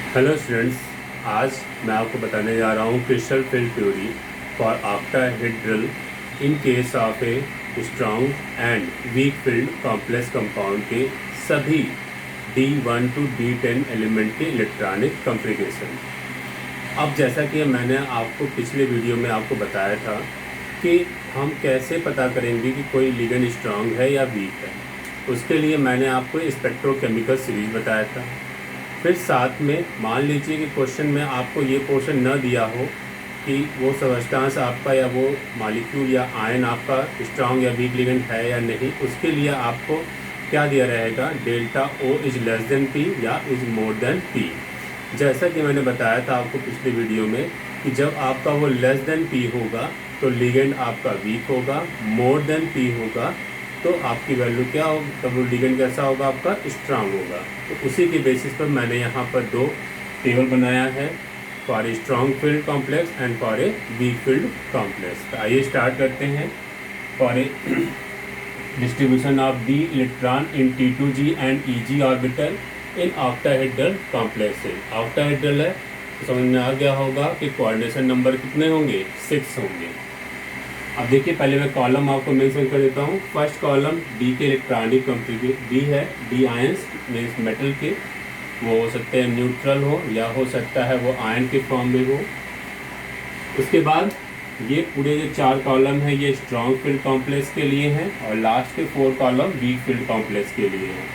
Hello students, आज मैं आपको बताने जा रहा हूँ crystal field theory for octahedral in case of a strong and weak field complex compound के सभी D1 to D10 एलिमेंट के इलेक्ट्रॉनिक कॉन्फ़िगरेशन। अब जैसा कि मैंने आपको पिछले वीडियो में आपको बताया था कि हम कैसे पता करेंगे कि कोई लिगेंड स्ट्रॉन्ग है या वीक है, उसके लिए मैंने आपको स्पेक्ट्रोकेमिकल सीरीज बताया था। फिर साथ में मान लीजिए कि क्वेश्चन में आपको ये पोर्शन न दिया हो कि वो सब्सटेंस आपका या वो मॉलिक्यूल या आयन आपका स्ट्रॉन्ग या वीक लिगेंड है या नहीं, उसके लिए आपको क्या दिया रहेगा, delta O is less than P या इज़ मोर देन P। जैसा कि मैंने बताया था आपको पिछले वीडियो में कि जब आपका वो लेस देन P होगा तो लिगेंड आपका वीक होगा, मोर देन P होगा तो आपकी वैल्यू क्या होगी, तब वो लिगेंड कैसा होगा, आपका स्ट्रांग होगा। तो उसी के बेसिस पर मैंने यहाँ पर दो टेबल बनाया है, for a strong field complex and for a weak field complex. तो आइए स्टार्ट करते हैं। For a distribution of the electron in T2g and Eg orbital in octahedral complex. Octahedral है तो समझ में आ गया होगा कि कोऑर्डिनेशन नंबर कितने होंगे, 6 होंगे। अब देखिए, पहले मैं कॉलम आपको मेंशन कर देता हूँ। फर्स्ट कॉलम D के इलेक्ट्रॉनिक कॉन्फ़िगरेशन, D है, D आयंस मीन्स मेटल के, वो हो सकते हैं न्यूट्रल हो या हो सकता है वो आयन के फॉर्म में हो। उसके बाद ये पूरे जो 4 कॉलम है ये स्ट्रॉन्ग फील्ड कॉम्प्लेक्स के लिए हैं और लास्ट के 4 कॉलम वीक फील्ड कॉम्प्लेक्स के लिए हैं।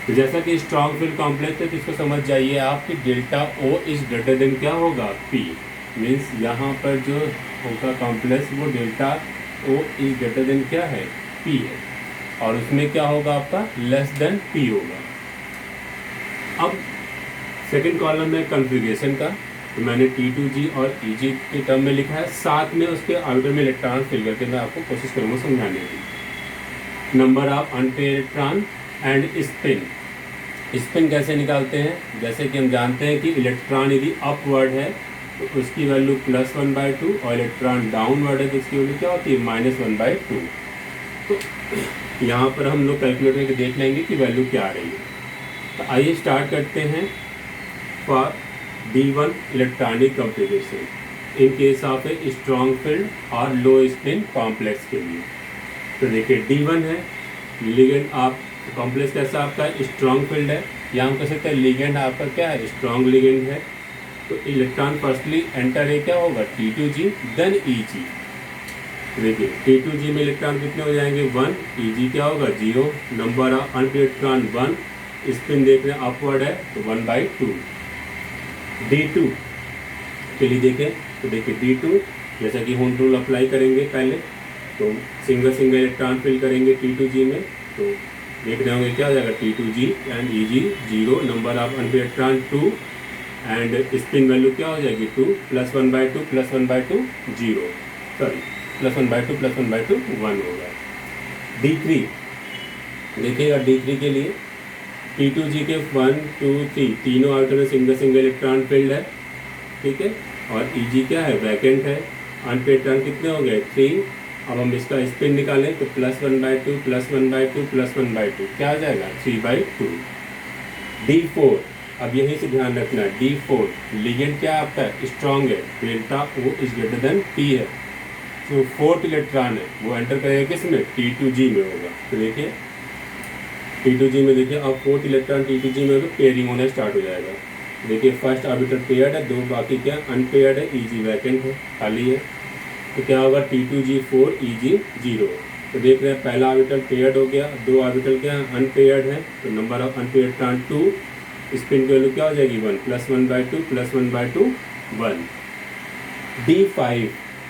तो जैसा कि स्ट्रॉन्ग फील्ड कॉम्प्लेक्स है तो इसको समझ जाइए आप कि delta O is greater than क्या होगा, P। मीन्स यहाँ पर जो होगा कॉम्प्लेक्स वो delta O is greater then क्या है, P है, और उसमें क्या होगा आपका लेस देन P होगा। अब सेकंड कॉलम में कॉन्फ़िगरेशन का, तो मैंने T2g और Eg के टर्म में लिखा है, साथ में उसके ऑर्बिटल में इलेक्ट्रॉन फिल करके मैं आपको कोशिश करूँगा समझाने की। Number of unpaired electron and spin. Spin कैसे निकालते हैं, जैसे कि हम जानते हैं कि इलेक्ट्रॉन यदि अपवर्ड है तो उसकी वैल्यू +1/2 और इलेक्ट्रॉन डाउनवर्ड है तो उसकी वैल्यू क्या होती है, -1/2। तो यहाँ पर हम लोग कैलकुलेट करके देख लेंगे कि वैल्यू क्या आ रही है। तो आइए स्टार्ट करते हैं for D1 electronic configuration in case of a strong field और लो स्पिन कॉम्प्लेक्स के लिए। तो देखिए D1 है, लिगेंड आप कॉम्प्लेक्स कैसा आपका स्ट्रॉन्ग फील्ड है, या हम कह सकते हैं लिगेंड आपका क्या है, स्ट्रॉन्ग लिगेंड है। तो इलेक्ट्रॉन फर्स्टली एंटर है क्या होगा, T2g देन Eg। देखिए T2g में इलेक्ट्रॉन कितने हो जाएंगे, 1, Eg क्या होगा 0, number of unpaired electron 1, spin देख रहे हैं अपवर्ड है तो 1/2। D2 के लिए देखें तो देखिए D2 जैसा कि होम रूल अप्लाई करेंगे पहले, तो सिंगल इलेक्ट्रॉन फिल करेंगे T2g में, तो देख रहे होंगे क्या हो जाएगा, T2g and Eg 0, number of unpaired electron 2 and spin value क्या हो जाएगी 2 +1/2 +1/2 0, सॉरी +1/2 +1/2 1 होगा। D3 देखिएगा, D3 के लिए T2g के 1 2 3 तीनों ऑर्बिटल में सिंगल इलेक्ट्रॉन फील्ड है, ठीक है, और Eg क्या है, वैकेंट है। अनपेयर्ड इलेक्ट्रॉन कितने हो गए, 3। अब हम इसका स्पिन निकालें तो +1/2 +1/2 +1/2 क्या आ जाएगा, 3/2। D4, अब यहीं से ध्यान रखना है, D4 लिगेंड क्या आपका स्ट्रॉन्ग है, delta O is greater than P है, जो 4th इलेक्ट्रॉन है वो एंटर करेगा किस में, T2g में होगा। तो देखिए T2g में देखिए अब 4th इलेक्ट्रॉन T2g में तो पेयरिंग होना स्टार्ट हो जाएगा। देखिए फर्स्ट ऑर्बिटल पेयर्ड है, 2 बाकी क्या अनपेयर्ड है, Eg वैकेंट है, खाली है, तो क्या होगा T2g4 Eg 0। तो देख रहे हैं पहला ऑर्बिटल पेयर्ड हो गया, 2 ऑर्बिटल क्या अनपेयर्ड है, तो number of unpaired electron 2, spin की वैल्यू क्या हो जाएगी 1 +1/2 +1/2 1। D5,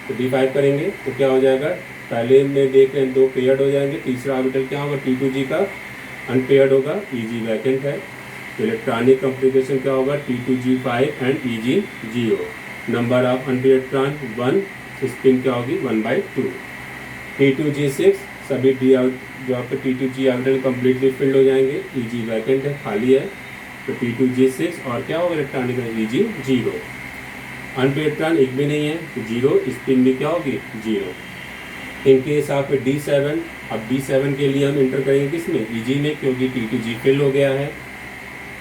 तो D5 करेंगे तो क्या हो जाएगा, पहले में देख रहे हैं 2 पेयर्ड हो जाएंगे, तीसरा ऑर्बिटल क्या होगा, T2g का अनपेयर्ड होगा, Eg वैकेंट है, तो इलेक्ट्रॉनिक कॉन्फ़िगरेशन क्या होगा, T2g5 and Eg 0, number of unpaired electron 1, spin क्या होगी 1/2। T2g6 सभी डी जो आपके T2g ऑर्बिटल कम्प्लीटली फिल्ड हो जाएंगे, Eg वैकेंट है, खाली है, तो T2g6 और क्या होगा इलेक्ट्रॉनिक Eg 0। अनपेयर्ड इलेक्ट्रॉन एक भी नहीं है तो 0, स्पिन भी क्या होगी 0। इन केस ऑफ D7, अब D7 के लिए हम इंटर करेंगे किस में, Eg में, क्योंकि T2g फिल हो गया है।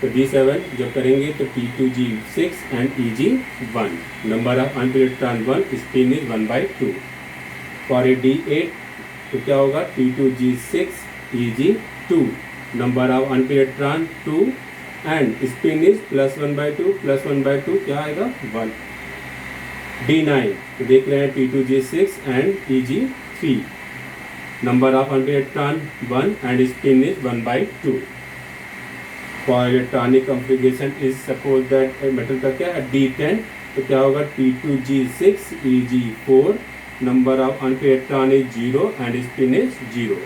तो D7 जब करेंगे तो T2G6 and EG1, number of unpaired electron 1, spin is 1/2। For a D8 तो क्या होगा, T2G6 EG2, number of unpaired electron 2 and spin is +1/2, +1/2 क्या आएगा 1। D9 तो देख रहे हैं T2G6 and EG3, number of unpaired electron 1 and spin is 1/2। For electronic configuration is suppose that metal का क्या है D10, तो क्या होगा T2G6 EG4, number of unpaired electron is 0 and spin is 0।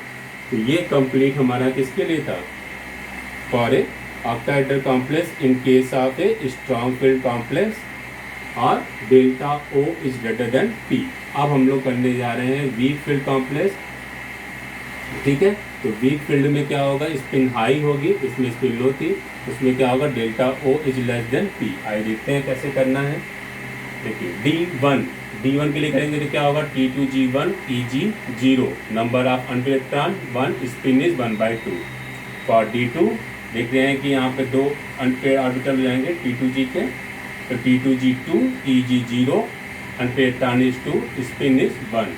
तो ये कंप्लीट हमारा किसके लिए था, for a octahedral complex in case of a strong field complex और delta O is greater than P। अब हम लोग करने जा रहे हैं वीक फील्ड कॉम्प्लेक्स, ठीक है। तो वीक फील्ड में क्या होगा, स्पिन हाई होगी, इसमें स्पिन लो थी, उसमें क्या होगा delta O is less than P। आइए देखते हैं कैसे करना है। देखिए D1 के लिए करेंगे तो क्या होगा T2G1 EG0, number of unpaired electron 1, spin is 1/2। For D2 देख रहे हैं कि यहाँ पे 2 अनपेड ऑर्बिटल हो जाएंगे T2G के, तो T2G2 EG0, unpaid electron is 2, spin is 1।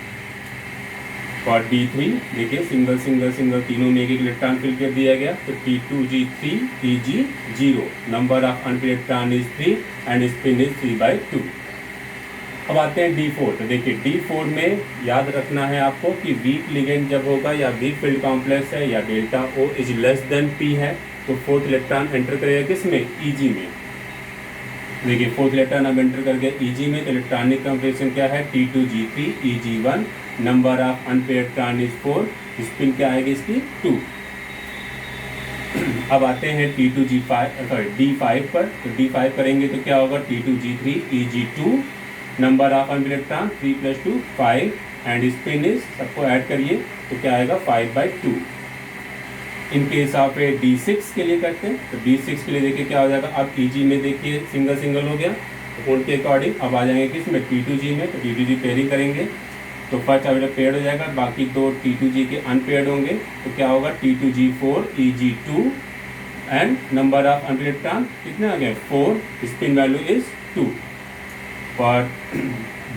For D3 देखिए सिंगल सिंगल सिंगल तीनों में एक एक इलेक्ट्रॉन फिल कर दिया गया, तो T2G3 EG0, number of unpaired electron is 3 and spin is 3/2। अब आते हैं D4, तो देखिए D4 में याद रखना है आपको कि वीक लिगेंड जब होगा या वीक फील्ड कॉम्प्लेक्स है या delta O is less than P है, तो फोर्थ इलेक्ट्रॉन एंटर करेगा किसमें, EG में। देखिए फोर्थ इलेक्ट्रॉन अब एंटर कर गया EG में, तो इलेक्ट्रॉनिक कॉन्फ़िगरेशन क्या है T2G3 EG1, number of unpaired electron is 4, spin क्या आएगी इसकी 2। अब आते हैं D5 पर, तो D5 करेंगे तो क्या होगा T2G3 EG2, number of unpaired electron 3 + 2 5 and spin is, सबको ऐड करिए तो क्या आएगा 5/2। इन केस ऑफ ए D6 के लिए करते हैं, तो D6 के लिए देखिए क्या हो जाएगा, अब EG में देखिए सिंगल सिंगल हो गया, तो उनके अकॉर्डिंग अब आ जाएंगे किसमें T2G में, तो T2G पेयरिंग करेंगे, तो फर्स्ट ऑर्बिटल पेयर्ड हो जाएगा, बाकी 2 T2G के अनपेयर्ड होंगे, तो क्या होगा T2G4 EG2 and number of unpaired electron कितने आ गए 4, स्पिन वैल्यू इज 2। और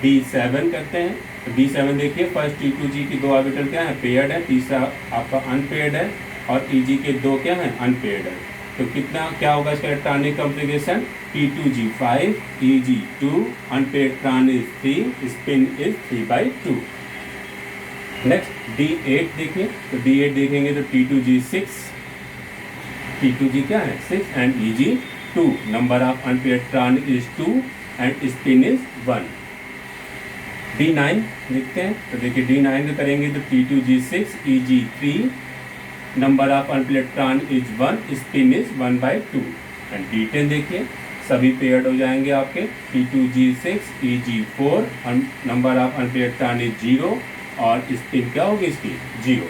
D7 करते हैं, तो D7 देखिए फर्स्ट T2G की 2 ऑर्बिटल क्या है पेयर्ड है, तीसरा आपका अनपेयर्ड है और EG के 2 क्या हैं अनपेयर्ड है, तो कितना क्या होगा इसका electronic configuration T2G5 EG2, unpaired electron is 3, spin is 3/2। Next D8 देखिए, तो D8 देखेंगे तो T2G क्या है 6 and EG2, number of unpaired electron is 2 and spin is 1। D9 देखते हैं, तो देखिए D9 को करेंगे तो T2G6 EG3, number of unpaired electron is 1, spin is 1/2। And D10 देखिए सभी पेयर्ड हो जाएंगे आपके T2G6 EG4, number of unpaired electron is 0 और स्पिन क्या होगी इसकी 0।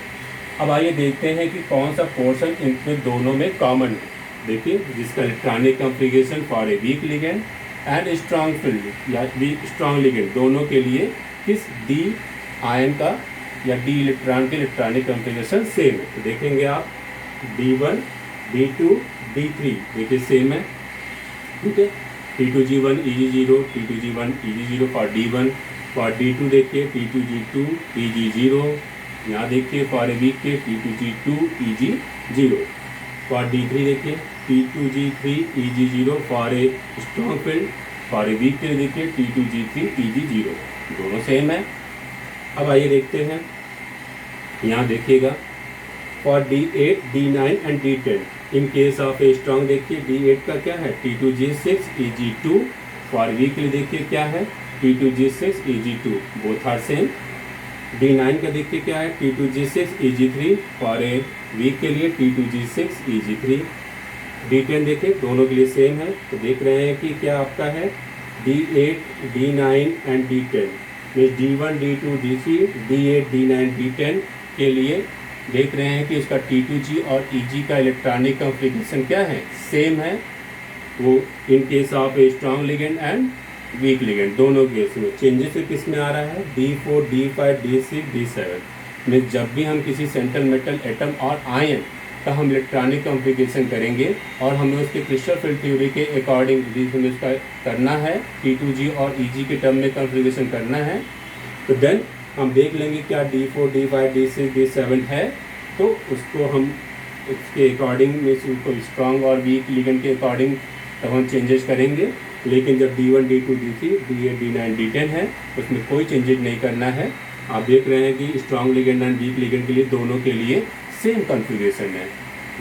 अब आइए देखते हैं कि कौन सा पोर्शन इनमें दोनों में कॉमन है। देखिए जिसका electronic configuration for a week ligand and strong field या स्ट्रॉन्ग लिगेंड दोनों के लिए किस D आयन का या D इलेक्ट्रॉन के इलेक्ट्रॉनिक कॉन्फ़िगरेशन सेम है। तो देखेंगे आप D1 D2 D3 देखिए सेम है, ठीक है। T2G1 EG0 T2G1 EG0 for D1, for D2 देखिए T2G2 EG0, यहाँ देखिए फॉर ए वीक के T2G2 EG0, फॉर D3 देखिए T2G3 EG0 for a strong field, for a weak के देखिए T2G3 EG0, दोनों सेम है। अब आइए देखते हैं, यहाँ देखिएगा for D8 D9 and D10, in case of a strong देखिए D8 का क्या है T2G6 EG2, फॉर वीक के लिए देखिए क्या है T2G6 EG2, both are same. D9 का देखिए क्या है T2G6 EG3, for a weak के लिए T2G6 EG3। D10 देखिए दोनों के लिए सेम है, तो देख रहे हैं कि क्या आपका है D8 D9 एंड D10 में D1 D2 D3 D8 D9 D10 के लिए देख रहे हैं कि इसका T2G और EG का इलेक्ट्रॉनिक कॉन्फ़िगरेशन क्या है सेम है, वो इन case of a strong ligand and week ligand दोनों केस में। चेंजेस किस में आ रहा है D4 D5 D6 D7 में, जब भी हम किसी सेंट्रल मेटल एटम और आयन का हम इलेक्ट्रॉनिक कॉन्फ़िगरेशन करेंगे और हमें उसके क्रिस्टल फील्ड थ्योरी के अकॉर्डिंग हमें उसका करना है, T2G और EG के टर्म में कॉन्फ़िगरेशन करना है। तो देन हम देख लेंगे क्या D4, D5, D6, D7 है, तो उसको हम उसके अकॉर्डिंग में उसको स्ट्रॉन्ग और वीक लिगेंड के अकॉर्डिंग तब हम चेंजेस करेंगे। लेकिन जब D1, D2, D3, D8, D9, D10 है उसमें कोई चेंजेस नहीं करना है। आप देख रहे हैं कि strong ligand and week ligand के लिए दोनों के लिए सेम कॉन्फ़िगरेशन है।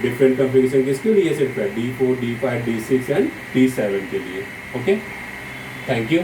डिफरेंट कॉन्फ़िगरेशन किसके लिए सिर्फ है D4, D5, D6 and D7 के लिए। Okay, thank you.